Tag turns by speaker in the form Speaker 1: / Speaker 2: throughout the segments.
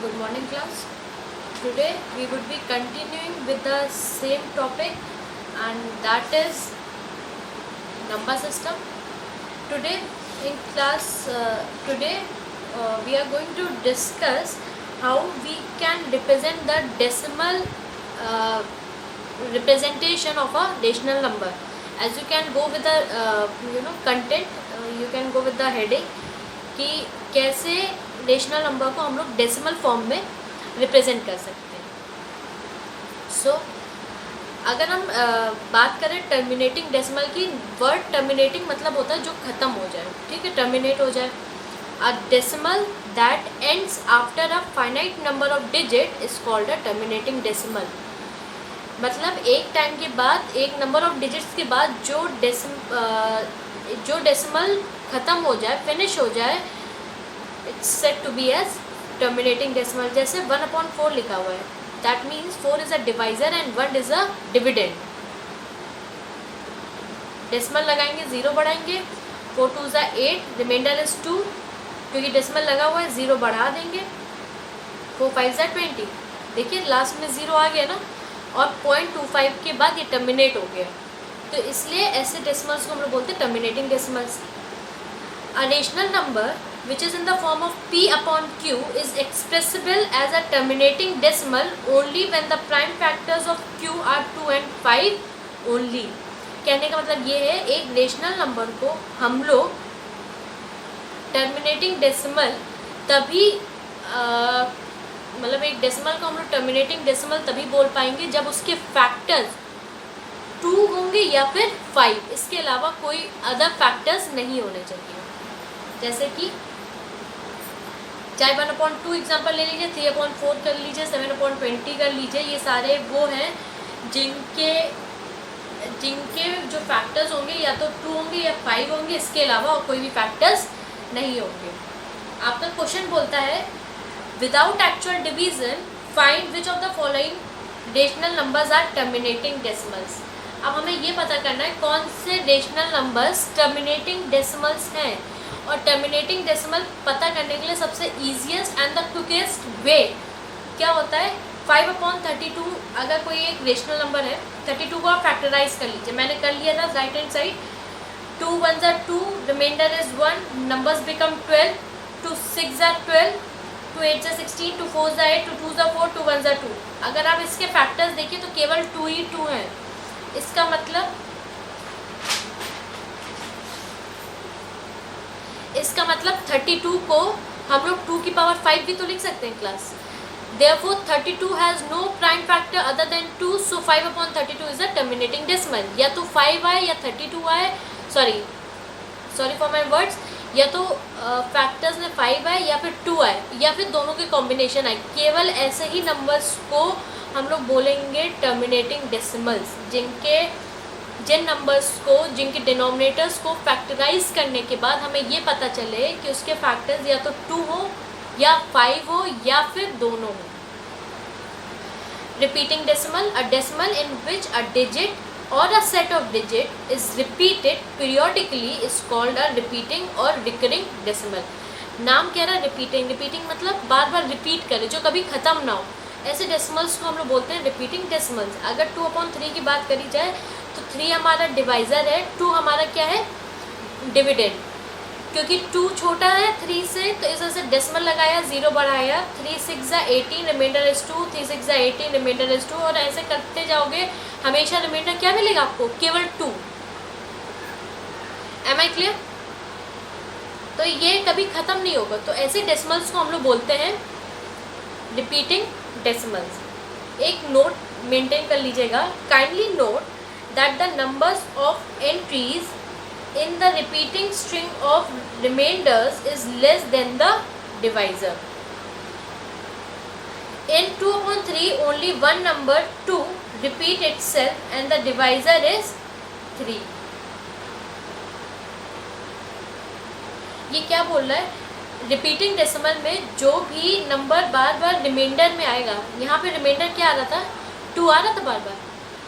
Speaker 1: Good morning, class. Today we would be continuing with the same topic, and that is number system. Today in class, we are going to discuss how we can represent the decimal representation of a rational number. As you can go with the content, you can go with the heading कि कैसे rational number को हम लोग decimal form में represent कर सकते हैं। सो अगर हम बात करें टर्मिनेटिंग डेसिमल की, वर्ड टर्मिनेटिंग मतलब होता है जो ख़त्म हो जाए, ठीक है, टर्मिनेट हो जाए। A decimal that ends after a finite number of digit is called a terminating decimal. मतलब एक टाइम के बाद, एक नंबर ऑफ डिजिट्स के बाद जो डेसिमल ख़त्म हो जाए, फिनिश हो जाए, it's said to be as terminating decimal. जैसे 1/4 लिखा हुआ है, that means 4 is a divisor and 1 is a dividend. Decimal लगाएंगे, 0 बढ़ाएंगे, 4 2 इज़ 8, रिमाइंडर इज़ 2, क्योंकि डेसिमल लगा हुआ है 0 बढ़ा देंगे, 4 5 इज़ 20। देखिए लास्ट में 0 आ गया ना, और 0.25 के बाद ये टर्मिनेट हो गया, तो इसलिए ऐसे डेसिमल्स को हम लोग बोलते हैं terminating decimals. A rational number which is in the form of p upon q is expressible as a terminating decimal only when the prime factors of q are 2 and 5 only। कहने का मतलब ये है, एक रेशनल नंबर को हम लोग terminating decimal तभी मतलब एक डेसिमल को हम लोग टर्मिनेटिंग डेसिमल तभी बोल पाएंगे जब उसके फैक्टर्स 2 होंगे या फिर 5, इसके अलावा कोई अदर फैक्टर्स नहीं होने चाहिए। जैसे कि चाहे 1/2 एग्जाम्पल ले लीजिए, 3/4 कर लीजिए, 7/20 कर लीजिए, ये सारे वो हैं जिनके जो फैक्टर्स होंगे या तो 2 होंगे या 5 होंगे, इसके अलावा और कोई भी फैक्टर्स नहीं होंगे। आपका क्वेश्चन बोलता है without actual division find which of the following rational numbers are terminating decimals. अब हमें ये पता करना है कौन से रेशनल नंबर्स टर्मिनेटिंग डेसिमल्स हैं, और टर्मिनेटिंग डेसिमल पता करने के लिए सबसे ईजीएस्ट एंड द क्विकेस्ट वे क्या होता है, 5/32। अगर कोई एक रेशनल नंबर है, 32 को आप फैक्टराइज कर लीजिए, मैंने कर लिया था right hand side. 2 1s are 2, remainder is 1, numbers become 12, 2 6s are 12, 2 8s are 16, 2 4s are 8, 2 2s are 4, 2 1s are 2। अगर आप इसके फैक्टर्स देखिए तो केवल 2 ही 2 हैं। इसका मतलब 32 को हम लोग 2 की पावर 5 भी तो लिख सकते हैं class. Therefore 32 has no prime factor other than 2, so 5/32 is a terminating decimal। या तो 5 आए या 32 आए, सॉरी फॉर माई वर्ड्स, या तो फैक्टर्स में 5 आए या फिर 2 आए या फिर दोनों के कॉम्बिनेशन आए। केवल ऐसे ही नंबर्स को हम लोग बोलेंगे टर्मिनेटिंग डेसिमल्स, जिन नंबर्स को, जिनके डिनोमिनेटर्स को फैक्टराइज करने के बाद हमें ये पता चले कि उसके फैक्टर्स या तो 2 हो या 5 हो या फिर दोनों हो। Repeating decimal, a decimal in which a digit और a set of digit is repeated periodically is called a repeating और रिकरिंग डेसिमल। नाम कह रहा है रिपीटिंग मतलब बार बार रिपीट करे, जो कभी ख़त्म ना हो, ऐसे डेसिमल्स को हम लोग बोलते हैं रिपीटिंग डेसिमल्स। अगर 2/3 की बात करी जाए तो 3 हमारा डिवाइज़र है, 2 हमारा क्या है, डिविडेंड। क्योंकि 2 छोटा है 3 से, तो इस वजह से डेसिमल लगाया, 0 बढ़ाया, 3 6 are 18, remainder is 2, 3 6 are 18, remainder is 2, और ऐसे करते जाओगे, हमेशा रिमाइंडर क्या मिलेगा आपको, केवल 2। Am I clear? तो ये कभी ख़त्म नहीं होगा, तो ऐसे डेसिमल्स को हम लोग बोलते हैं रिपीटिंग डेसिमल्स। एक नोट मेंटेन कर लीजिएगा, kindly note that the numbers of entries in the repeating string of remainders is less than the divisor। In 2/3 only one number 2 repeat itself and the divisor is 3। ये क्या बोल रहा है, repeating decimal में जो भी नंबर बार बार reminder में आएगा, यहाँ पे रिमाइंडर क्या आ रहा था, 2 आ रहा था बार बार,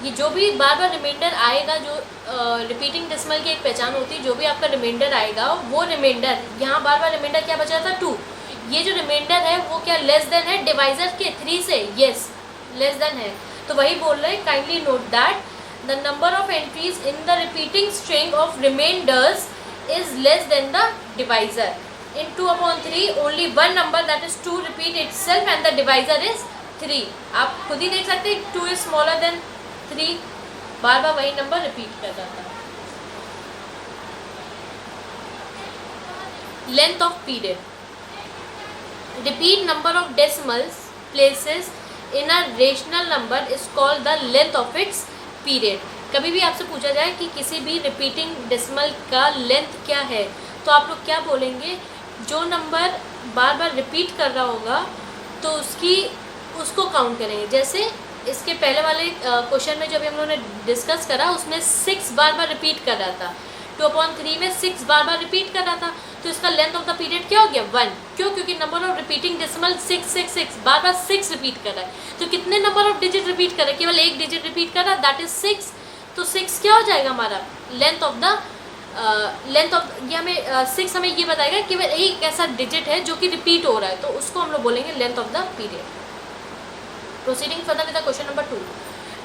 Speaker 1: ये जो भी बार बार रिमाइंडर आएगा, जो रिपीटिंग डेसिमल की एक पहचान होती है, जो भी आपका रिमाइंडर आएगा वो रिमाइंडर, यहाँ बार बार रिमाइंडर क्या बचा था, 2, ये जो रिमाइंडर है वो क्या लेस देन है डिवाइजर के 3 से? यस, लेस देन है। तो वही बोल रहे हैं, kindly note that the number of entries in the repeating string of remainders is less than the divisor. In 2/3 only one number, that is 2, repeat itself and the divisor is 3. आप खुद ही देख सकते हैं 2 is smaller than 3, बार बार वही number repeat कर रहा था। Length of period. Repeat number of decimals places in a rational number is called the length of its period. कभी भी आपसे पूछा जाए कि किसी भी रिपीटिंग डेसिमल का लेंथ क्या है, तो आप लोग क्या बोलेंगे? जो नंबर बार बार रिपीट कर रहा होगा तो उसको काउंट करेंगे। जैसे इसके पहले वाले क्वेश्चन में जब हम लोगों ने डिस्कस करा, उसमें 6 बार बार रिपीट कर रहा था। 2/3 में 6 बार बार रिपीट कर रहा था, तो इसका लेंथ ऑफ द पीरियड क्या हो गया? 1। क्यों? क्योंकि number of repeating decimal 6 bar bar 6 repeat कर रहा है। तो कितने नंबर ऑफ डिजिट रिपीट कर रहा है? केवल एक डिजिट रिपीट कर रहा है, दैट इज 6। तो 6 क्या हो जाएगा हमारा? लेंथ ऑफ ये हमें 6 हमें ये बताएगा केवल एक ऐसा डिजिट है जो कि रिपीट हो रहा है, तो उसको हम लोग बोलेंगे length of the period. Proceeding further with the question number 2,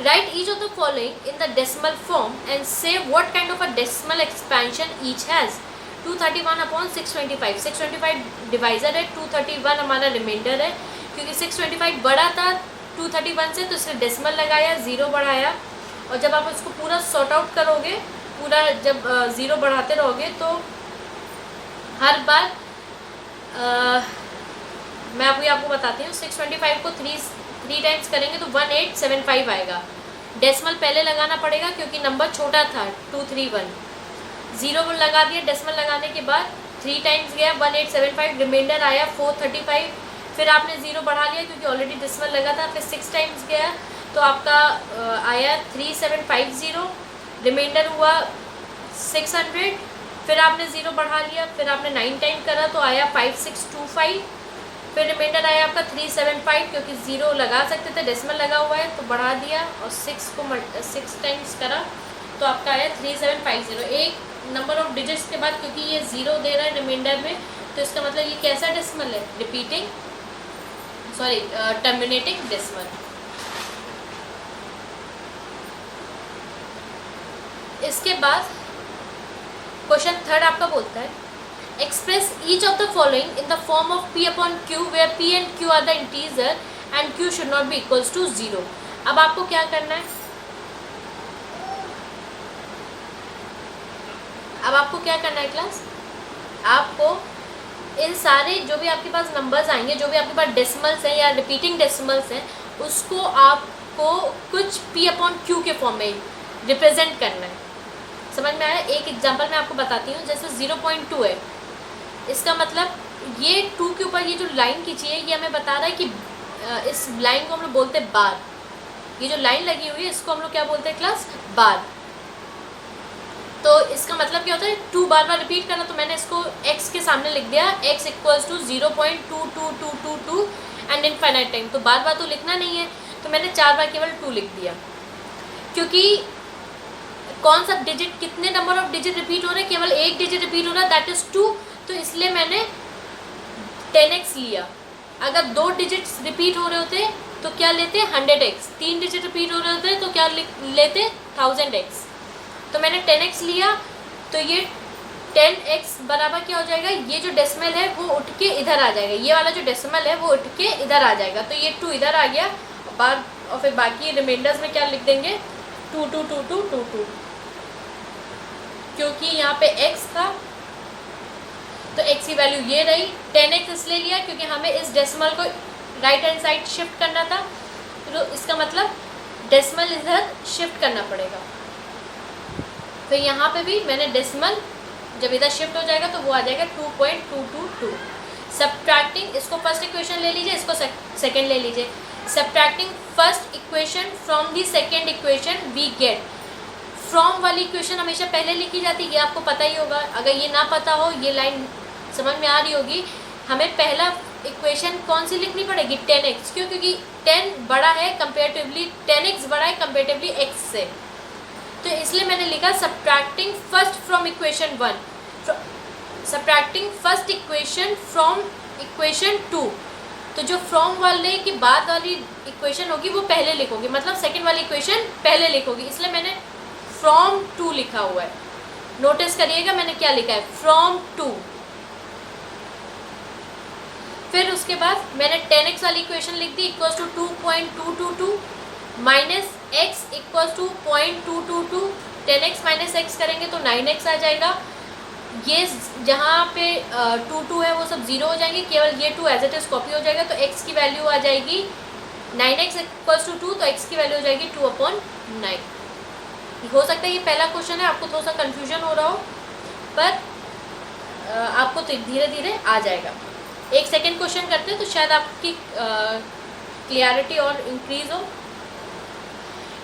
Speaker 1: write each of the following in the decimal form and say what kind of a decimal expansion each has. 231/625, 625 divisor है, 231 हमारा रिमाइंडर है। क्योंकि 625 बड़ा था 231 से, तो इसने decimal लगाया, 0 बढ़ाया, और जब आप इसको पूरा सॉर्ट आउट करोगे, पूरा जब 0 बढ़ाते रहोगे, तो हर बार मैं आपको बताती हूँ। 625 को 3 टाइम्स करेंगे तो 1875 आएगा। डेसिमल पहले लगाना पड़ेगा क्योंकि नंबर छोटा था 231, 0 लगा दिया। डेसिमल लगाने के बाद 3 टाइम्स गया, 1875, रिमाइंडर आया 435। फिर आपने 0 बढ़ा लिया क्योंकि ऑलरेडी डेसिमल लगा था, फिर 6 टाइम्स गया तो आपका आया 3750, रिमाइंडर हुआ 600। फिर आपने 0 बढ़ा लिया, फिर आपने 9 टाइम करा तो आया 5625। फिर रिमाइंडर आया आपका 375, क्योंकि 0 लगा सकते थे, डेसिमल लगा हुआ है तो बढ़ा दिया, और 6 टाइम्स करा तो आपका आया 3750। एक नंबर ऑफ डिजिट्स के बाद, क्योंकि ये 0 दे रहा है रिमाइंडर में, तो इसका मतलब ये कैसा डेसिमल है? Terminating decimal. इसके बाद क्वेश्चन 3 आपका बोलता है, express each of the following in the form of P/Q where P and Q are the integer and Q should not be equals to 0। अब आपको क्या करना है? क्लास? आपको इन सारे जो भी आपके पास नंबर्स आएंगे, जो भी आपके पास डेसिमल्स हैं या रिपीटिंग डेसिमल्स हैं, उसको आपको कुछ P/Q के फॉर्म में रिप्रेजेंट करना है। समझ में आया? एक एग्जांपल मैं आपको बताती हूँ। जैसे 0.2 है, इसका मतलब ये 2 के ऊपर ये जो लाइन खींची है, ये हमें बता रहा है कि इस लाइन को हम लोग बोलते हैं बार। ये जो लाइन लगी हुई है इसको हम लोग क्या बोलते हैं क्लास? बार। तो इसका मतलब क्या होता है? 2 बार बार रिपीट करना, तो मैंने इसको x के सामने लिख दिया, x equals to 0.22222 and infinite time. तो बार बार तो लिखना नहीं है, तो मैंने 4 बार केवल 2 लिख दिया। क्योंकि कौन सा डिजिट, कितने नंबर ऑफ डिजिट रिपीट हो रहे हैं? केवल एक डिजिट रिपीट हो रहा है, दैट इज़ 2। तो इसलिए मैंने 10x लिया। अगर 2 डिजिट्स रिपीट हो रहे होते तो क्या लेते? 100x। 3 डिजिट रिपीट हो रहे होते तो क्या लेते? 1000x। तो मैंने 10x लिया, तो ये 10x बराबर क्या हो जाएगा? ये जो डेसिमल है वो उठ के इधर आ जाएगा, ये वाला जो डेसिमल है वो उठ के इधर आ जाएगा। तो ये 2 इधर आ गया, और फिर बाकी रिमाइंडर्स में क्या लिख देंगे? 222222, क्योंकि यहाँ पे x था तो x की वैल्यू ये रही। 10x इसलिए लिया क्योंकि हमें इस डेसिमल को राइट हैंड साइड शिफ्ट करना था, तो इसका मतलब डेसिमल इधर शिफ्ट करना पड़ेगा। फिर यहाँ पे भी मैंने डेसिमल जब इधर शिफ्ट हो जाएगा तो वो आ जाएगा 2.222। सब्ट्रैक्टिंग, इसको फर्स्ट इक्वेशन ले लीजिए, इसको सेकंड ले लीजिए। Subtracting first equation from the second equation we get. From वाली इक्वेशन हमेशा पहले लिखी जाती है, ये आपको पता ही होगा। अगर ये ना पता हो, ये लाइन समझ में आ रही होगी, हमें पहला इक्वेशन कौन सी लिखनी पड़ेगी? 10x। क्यों? क्योंकि 10 बड़ा है कंपेरेटिवली, 10x बड़ा है कंपेरेटिवली x से, तो इसलिए मैंने लिखा subtracting first from equation 1, subtracting first equation from equation 2, तो जो फ्रॉम वाले के बाद वाली इक्वेशन होगी वो पहले लिखोगे, मतलब सेकंड वाली इक्वेशन पहले लिखोगे, इसलिए मैंने फ्रॉम 2 लिखा हुआ है। नोटिस करिएगा मैंने क्या लिखा है, फ्रॉम 2। फिर उसके बाद मैंने 10x वाली इक्वेशन लिख दी, equals to 2.222 minus x equals to 0.222। 10x minus x करेंगे तो 9x आ जाएगा। ये जहाँ पे 2 है वो सब जीरो हो जाएंगे, केवल ये 2 एज इट इज कॉपी हो जाएगा, तो x की वैल्यू आ जाएगी 9x इक्वल्स टू 2, तो x की वैल्यू हो जाएगी 2/9। हो सकता है ये पहला क्वेश्चन है, आपको थोड़ा सा कन्फ्यूजन हो रहा हो, पर आपको तो धीरे धीरे आ जाएगा। एक सेकेंड क्वेश्चन करते हैं तो शायद आपकी क्लियरिटी और इंक्रीज हो।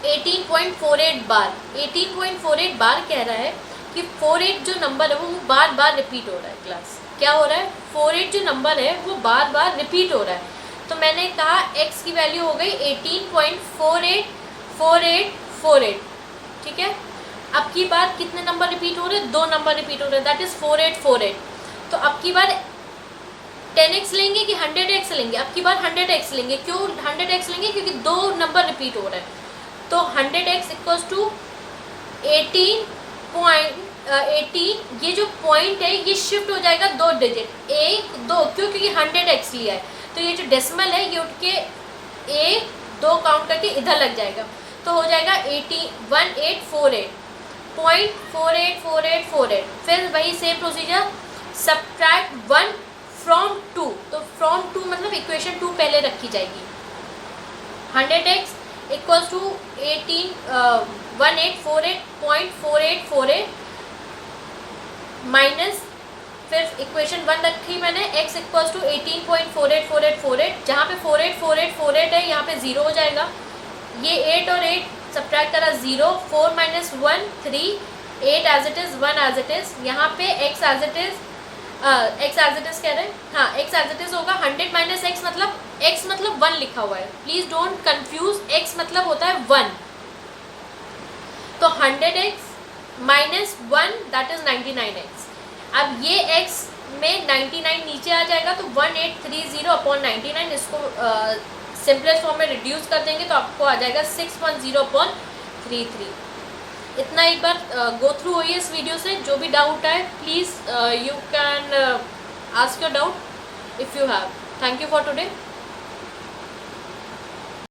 Speaker 1: 18.48 बार, 18.48 बार कह रहा है कि 48 जो नंबर है वो बार बार रिपीट हो रहा है। क्लास क्या हो रहा है, 48 जो नंबर है वो बार बार रिपीट हो रहा है। तो मैंने कहा x की वैल्यू हो गई 18.484848, ठीक है। अब की बार कितने नंबर रिपीट हो रहे हैं, 2 नंबर रिपीट हो रहे हैं, दैट इज 4848। तो अब की बार 10x लेंगे कि 100x लेंगे, अब की बार 100x लेंगे। क्यों 100x लेंगे, क्योंकि 2 नंबर रिपीट हो रहे हैं। तो 100x इक्वल्स टू 18, ये जो पॉइंट है ये शिफ्ट हो जाएगा 2 डिजिट, 1 2, क्यों, क्योंकि 100x लिया है, तो ये जो डेसिमल है ये उठ के 1 2 काउंट करके इधर लग जाएगा, तो हो जाएगा 1848.484848। फिर वही सेम प्रोसीजर, सब्ट्रैक्ट 1 फ्रॉम 2, तो फ्रॉम 2 मतलब इक्वेशन 2 पहले रखी जाएगी। 100x इक्वल्स टू 1848.4848 माइनस, फिर इक्वेशन 1 रखी मैंने, x इक्वल्स टू 18.484848, जहाँ पे 484848 है यहाँ पे 0 हो जाएगा। ये 8 और 8 सब्ट्रैक्ट करा 0, 4 minus 1 3, 8 as it is 1 as it is, यहाँ पे x एज इट इज़ कह रहे हैं, हाँ x एज इट इज़ होगा। 100 माइनस x मतलब 1 लिखा हुआ है, प्लीज़ डोंट कंफ्यूज, x मतलब होता है 1। तो 100x minus 1 that is 99x। अब ये x में 99 नीचे आ जाएगा, तो 1830/99, इसको सिंपलेस्ट फॉर्म में रिड्यूस कर देंगे तो आपको आ जाएगा 610/33। इतना एक बार गो थ्रू होइए इस वीडियो से। जो भी डाउट है please you can ask your doubt if you have. Thank you for today.